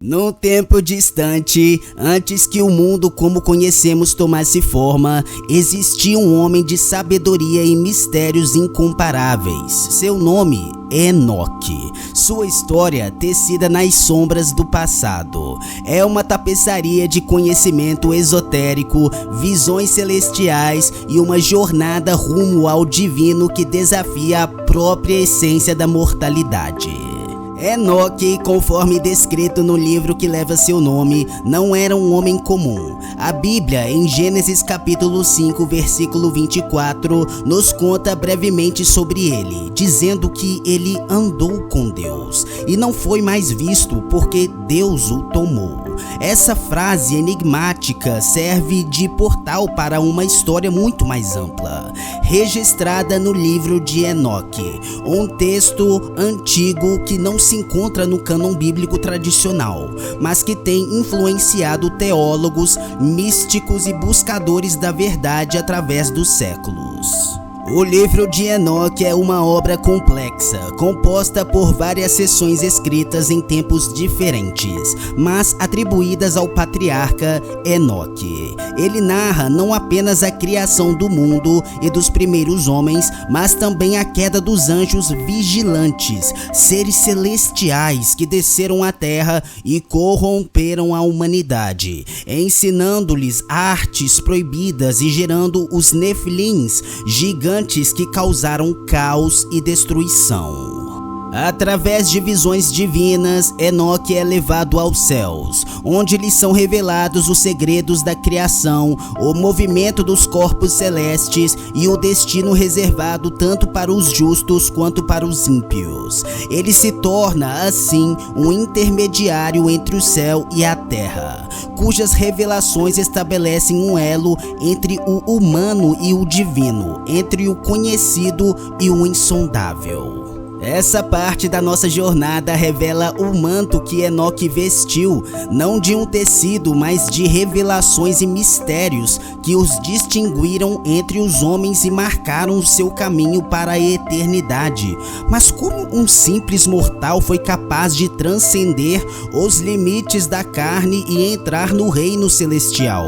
Num tempo distante, antes que o mundo como conhecemos tomasse forma, existia um homem de sabedoria e mistérios incomparáveis. Seu nome é Enoque. Sua história, tecida nas sombras do passado, é uma tapeçaria de conhecimento esotérico, visões celestiais e uma jornada rumo ao divino que desafia a própria essência da mortalidade. Enoque, conforme descrito no livro que leva seu nome, não era um homem comum. A Bíblia, em Gênesis capítulo 5, versículo 24, nos conta brevemente sobre ele, dizendo que ele andou com Deus e não foi mais visto porque Deus o tomou. Essa frase enigmática serve de portal para uma história muito mais ampla, registrada no livro de Enoque, um texto antigo que não se encontra no cânon bíblico tradicional, mas que tem influenciado teólogos, místicos e buscadores da verdade através dos séculos. O livro de Enoque é uma obra complexa, composta por várias seções escritas em tempos diferentes, mas atribuídas ao patriarca Enoque. Ele narra não apenas a criação do mundo e dos primeiros homens, mas também a queda dos anjos vigilantes, seres celestiais que desceram à terra e corromperam a humanidade, ensinando-lhes artes proibidas e gerando os Nefilins, gigantes que causaram caos e destruição. Através de visões divinas, Enoque é levado aos céus, onde lhe são revelados os segredos da criação, o movimento dos corpos celestes e o destino reservado tanto para os justos quanto para os ímpios. Ele se torna, assim, um intermediário entre o céu e a terra, cujas revelações estabelecem um elo entre o humano e o divino, entre o conhecido e o insondável. Essa parte da nossa jornada revela o manto que Enoque vestiu, não de um tecido, mas de revelações e mistérios que os distinguiram entre os homens e marcaram o seu caminho para a eternidade. Mas como um simples mortal foi capaz de transcender os limites da carne e entrar no reino celestial?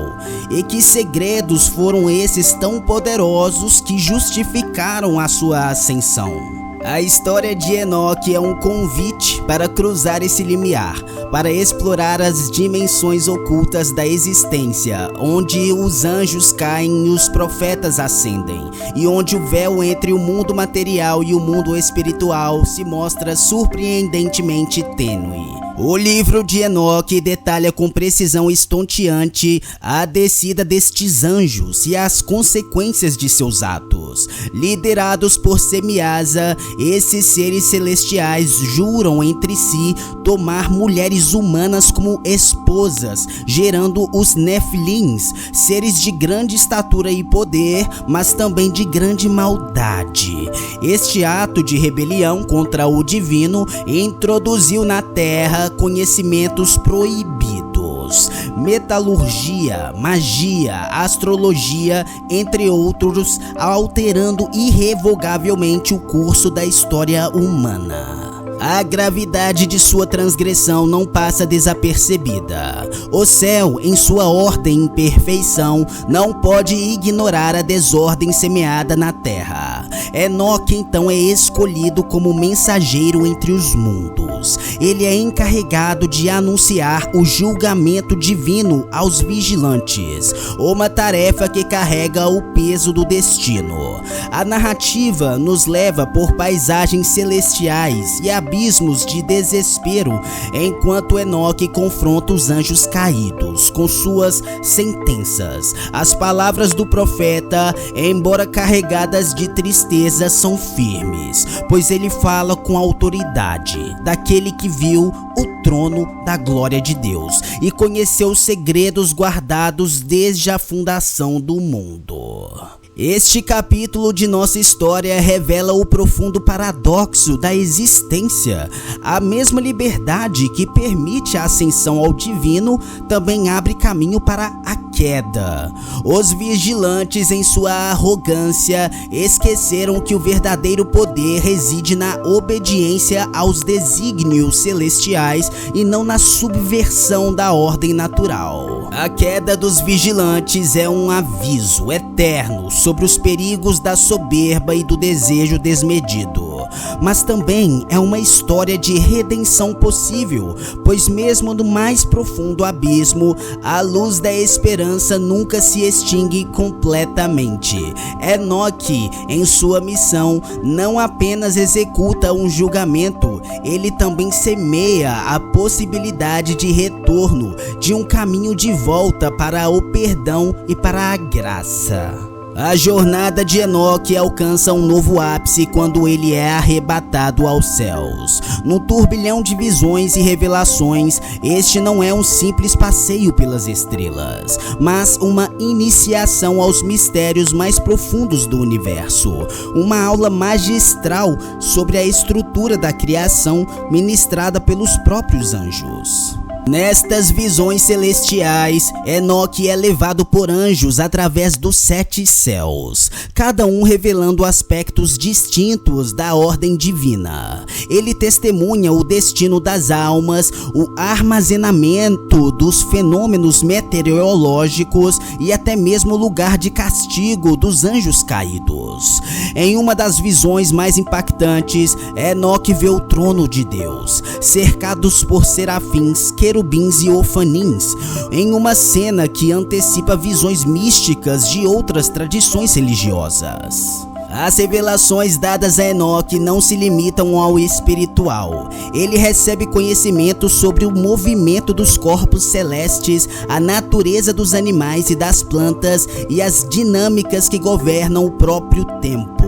E que segredos foram esses tão poderosos que justificaram a sua ascensão? A história de Enoque é um convite para cruzar esse limiar, para explorar as dimensões ocultas da existência, onde os anjos caem e os profetas ascendem, e onde o véu entre o mundo material e o mundo espiritual se mostra surpreendentemente tênue. O livro de Enoque detalha com precisão estonteante a descida destes anjos e as consequências de seus atos. Liderados por Semiasa, esses seres celestiais juram entre si tomar mulheres humanas como esposas, gerando os Nefilins, seres de grande estatura e poder, mas também de grande maldade. Este ato de rebelião contra o divino introduziu na terra conhecimentos proibidos, metalurgia, magia, astrologia, entre outros, alterando irrevogavelmente o curso da história humana. A gravidade de sua transgressão não passa desapercebida. O céu, em sua ordem e perfeição, não pode ignorar a desordem semeada na terra. Enoque então é escolhido como mensageiro entre os mundos. Ele é encarregado de anunciar o julgamento divino aos vigilantes, uma tarefa que carrega o peso do destino. A narrativa nos leva por paisagens celestiais e abismos de desespero, enquanto Enoque confronta os anjos caídos com suas sentenças. As palavras do profeta, embora carregadas de tristeza, são firmes, pois ele fala com a autoridade daquele que viu o trono da glória de Deus e conheceu os segredos guardados desde a fundação do mundo. Este capítulo de nossa história revela o profundo paradoxo da existência. A mesma liberdade que permite a ascensão ao divino também abre caminho para a queda queda. Os vigilantes, em sua arrogância, esqueceram que o verdadeiro poder reside na obediência aos desígnios celestiais e não na subversão da ordem natural. A queda dos vigilantes é um aviso eterno sobre os perigos da soberba e do desejo desmedido, mas também é uma história de redenção possível, pois mesmo no mais profundo abismo, a luz da esperança nunca se extingue completamente. Enoque, em sua missão, não apenas executa um julgamento, ele também semeia a possibilidade de retorno, de um caminho de volta para o perdão e para a graça. A jornada de Enoque alcança um novo ápice quando ele é arrebatado aos céus. No turbilhão de visões e revelações, este não é um simples passeio pelas estrelas, mas uma iniciação aos mistérios mais profundos do universo. Uma aula magistral sobre a estrutura da criação ministrada pelos próprios anjos. Nestas visões celestiais, Enoque é levado por anjos através dos 7 céus, cada um revelando aspectos distintos da ordem divina. Ele testemunha o destino das almas, o armazenamento dos fenômenos meteorológicos e até mesmo o lugar de castigo dos anjos caídos. Em uma das visões mais impactantes, Enoque vê o trono de Deus, cercados por serafins, querubins e ofanins, em uma cena que antecipa visões místicas de outras tradições religiosas. As revelações dadas a Enoque não se limitam ao espiritual. Ele recebe conhecimento sobre o movimento dos corpos celestes, a natureza dos animais e das plantas e as dinâmicas que governam o próprio tempo.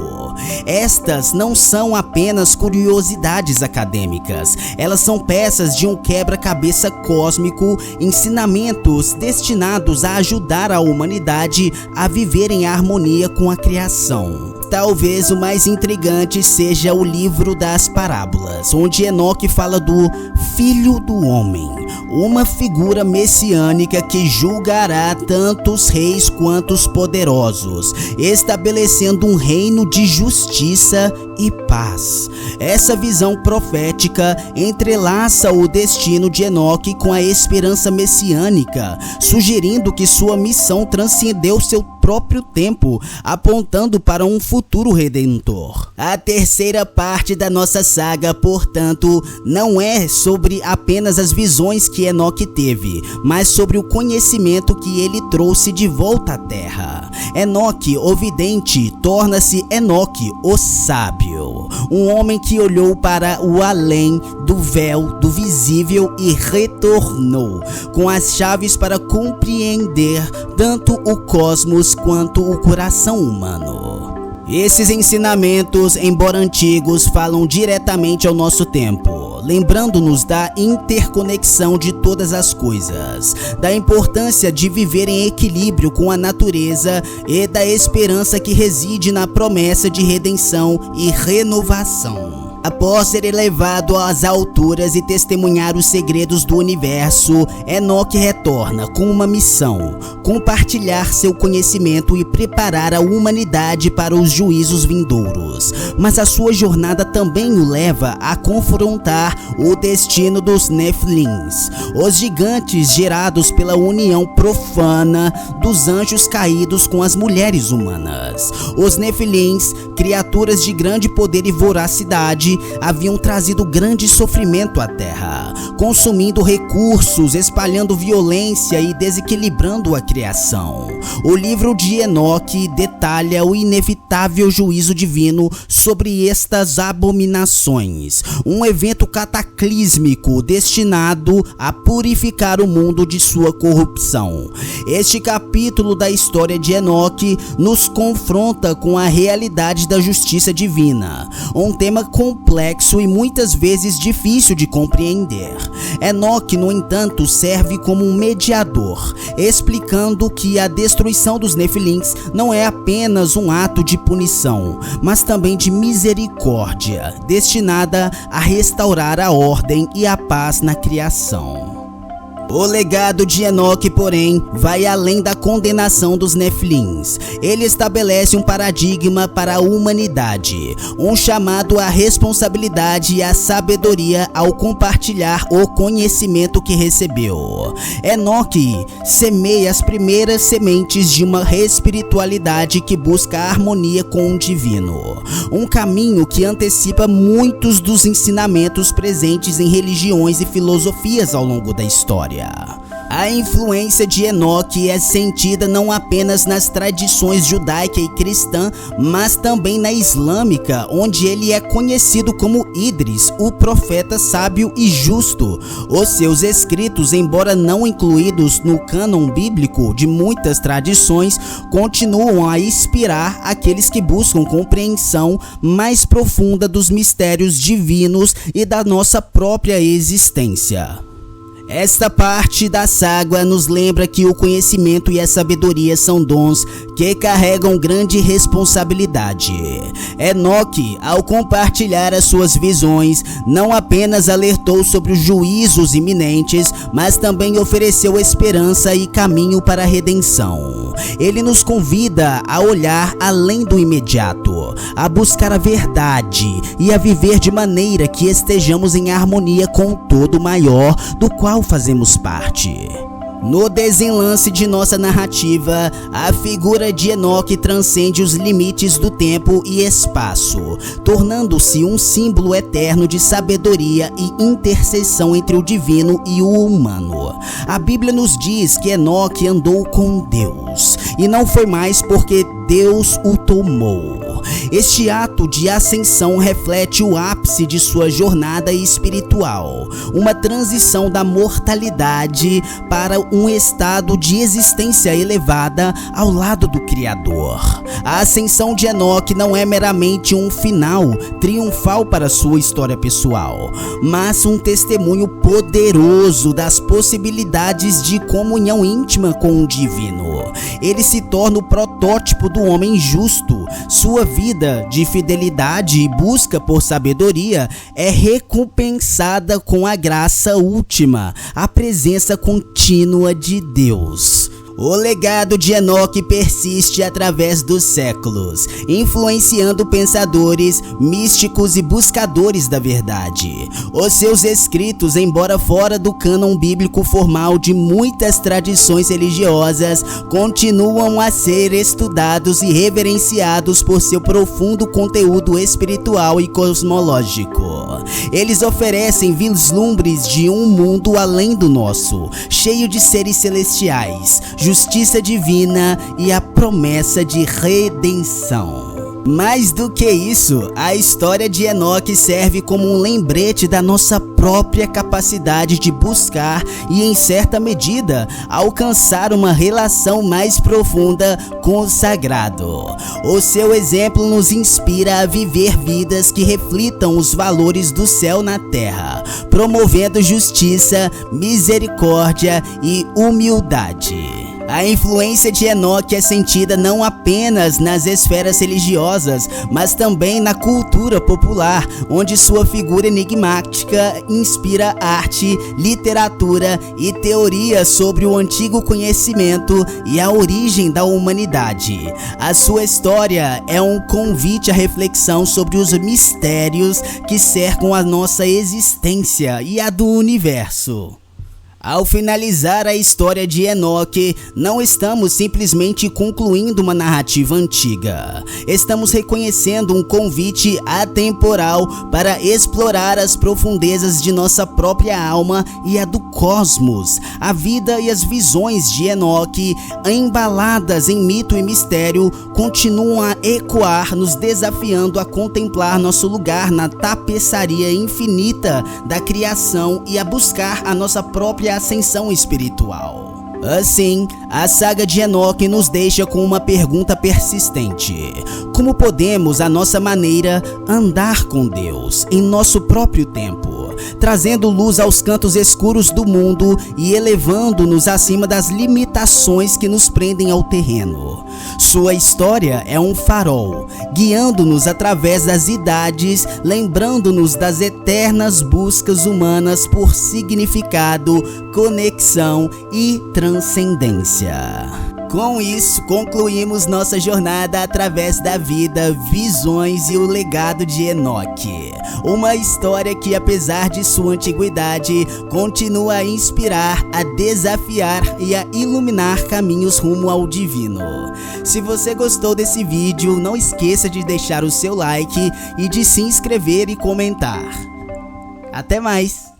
Estas não são apenas curiosidades acadêmicas, elas são peças de um quebra-cabeça cósmico, ensinamentos destinados a ajudar a humanidade a viver em harmonia com a criação. Talvez o mais intrigante seja o livro das parábolas, onde Enoque fala do Filho do Homem, uma figura messiânica que julgará tanto os reis quanto os poderosos, estabelecendo um reino de justiça e paz. Essa visão profética entrelaça o destino de Enoque com a esperança messiânica, sugerindo que sua missão transcendeu seu próprio tempo, apontando para um futuro redentor. A terceira parte da nossa saga, portanto, não é sobre apenas as visões que Enoque teve, mas sobre o conhecimento que ele trouxe de volta à Terra. Enoque, o vidente, torna-se Enoque, o sábio, um homem que olhou para o além do véu do visível e retornou com as chaves para compreender tanto o cosmos quanto o coração humano. Esses ensinamentos, embora antigos, falam diretamente ao nosso tempo, lembrando-nos da interconexão de todas as coisas, da importância de viver em equilíbrio com a natureza e da esperança que reside na promessa de redenção e renovação. Após ser elevado às alturas e testemunhar os segredos do universo, Enoque retorna com uma missão: compartilhar seu conhecimento e preparar a humanidade para os juízos vindouros. Mas a sua jornada também o leva a confrontar o destino dos Nephilims, os gigantes gerados pela união profana dos anjos caídos com as mulheres humanas. Os Nephilims, criaturas de grande poder e voracidade, haviam trazido grande sofrimento à Terra, consumindo recursos, espalhando violência e desequilibrando a criação. O livro de Enoque detalha o inevitável juízo divino sobre estas abominações, um evento cataclísmico destinado a purificar o mundo de sua corrupção. Este capítulo da história de Enoque nos confronta com a realidade da justiça divina, um tema complexo e muitas vezes difícil de compreender. Enoque, no entanto, serve como um mediador, explicando que a destruição dos Nephilims não é apenas um ato de punição, mas também de misericórdia, destinada a restaurar a ordem e a paz na criação. O legado de Enoque, porém, vai além da condenação dos Nefilins. Ele estabelece um paradigma para a humanidade, um chamado à responsabilidade e à sabedoria ao compartilhar o conhecimento que recebeu. Enoque semeia as primeiras sementes de uma espiritualidade que busca a harmonia com o divino, um caminho que antecipa muitos dos ensinamentos presentes em religiões e filosofias ao longo da história. A influência de Enoque é sentida não apenas nas tradições judaica e cristã, mas também na islâmica, onde ele é conhecido como Idris, o profeta sábio e justo. Os seus escritos, embora não incluídos no cânon bíblico de muitas tradições, continuam a inspirar aqueles que buscam compreensão mais profunda dos mistérios divinos e da nossa própria existência. Esta parte da saga nos lembra que o conhecimento e a sabedoria são dons que carregam grande responsabilidade. Enoque, ao compartilhar as suas visões, não apenas alertou sobre os juízos iminentes, mas também ofereceu esperança e caminho para a redenção. Ele nos convida a olhar além do imediato, a buscar a verdade e a viver de maneira que estejamos em harmonia com o todo maior do qual fazemos parte. No desenlace de nossa narrativa, a figura de Enoque transcende os limites do tempo e espaço, tornando-se um símbolo eterno de sabedoria e intercessão entre o divino e o humano. A Bíblia nos diz que Enoque andou com Deus, e não foi mais porque Deus o tomou. Este ato de ascensão reflete o ápice de sua jornada espiritual, uma transição da mortalidade para um estado de existência elevada ao lado do Criador. A ascensão de Enoque não é meramente um final triunfal para sua história pessoal, mas um testemunho poderoso das possibilidades de comunhão íntima com o divino. Ele se torna o protótipo do homem justo. Sua vida de fidelidade e busca por sabedoria é recompensada com a graça última, a presença contínua de Deus. O legado de Enoque persiste através dos séculos, influenciando pensadores, místicos e buscadores da verdade. Os seus escritos, embora fora do cânon bíblico formal de muitas tradições religiosas, continuam a ser estudados e reverenciados por seu profundo conteúdo espiritual e cosmológico. Eles oferecem vislumbres de um mundo além do nosso, cheio de seres celestiais, justiça divina e a promessa de redenção. Mais do que isso, a história de Enoque serve como um lembrete da nossa própria capacidade de buscar e, em certa medida, alcançar uma relação mais profunda com o sagrado. O seu exemplo nos inspira a viver vidas que reflitam os valores do céu na terra, promovendo justiça, misericórdia e humildade. A influência de Enoque é sentida não apenas nas esferas religiosas, mas também na cultura popular, onde sua figura enigmática inspira arte, literatura e teorias sobre o antigo conhecimento e a origem da humanidade. A sua história é um convite à reflexão sobre os mistérios que cercam a nossa existência e a do universo. Ao finalizar a história de Enoque, não estamos simplesmente concluindo uma narrativa antiga. Estamos reconhecendo um convite atemporal para explorar as profundezas de nossa própria alma e a do cosmos. A vida e as visões de Enoque, embaladas em mito e mistério, continuam a ecoar, nos desafiando a contemplar nosso lugar na tapeçaria infinita da criação e a buscar a nossa própria ascensão espiritual. Assim, a saga de Enoque nos deixa com uma pergunta persistente: como podemos, à nossa maneira, andar com Deus em nosso próprio tempo? trazendo luz aos cantos escuros do mundo e elevando-nos acima das limitações que nos prendem ao terreno. Sua história é um farol, guiando-nos através das idades, lembrando-nos das eternas buscas humanas por significado, conexão e transcendência. Com isso, concluímos nossa jornada através da vida, visões e o legado de Enoque. Uma história que, apesar de sua antiguidade, continua a inspirar, a desafiar e a iluminar caminhos rumo ao divino. Se você gostou desse vídeo, não esqueça de deixar o seu like e de se inscrever e comentar. Até mais!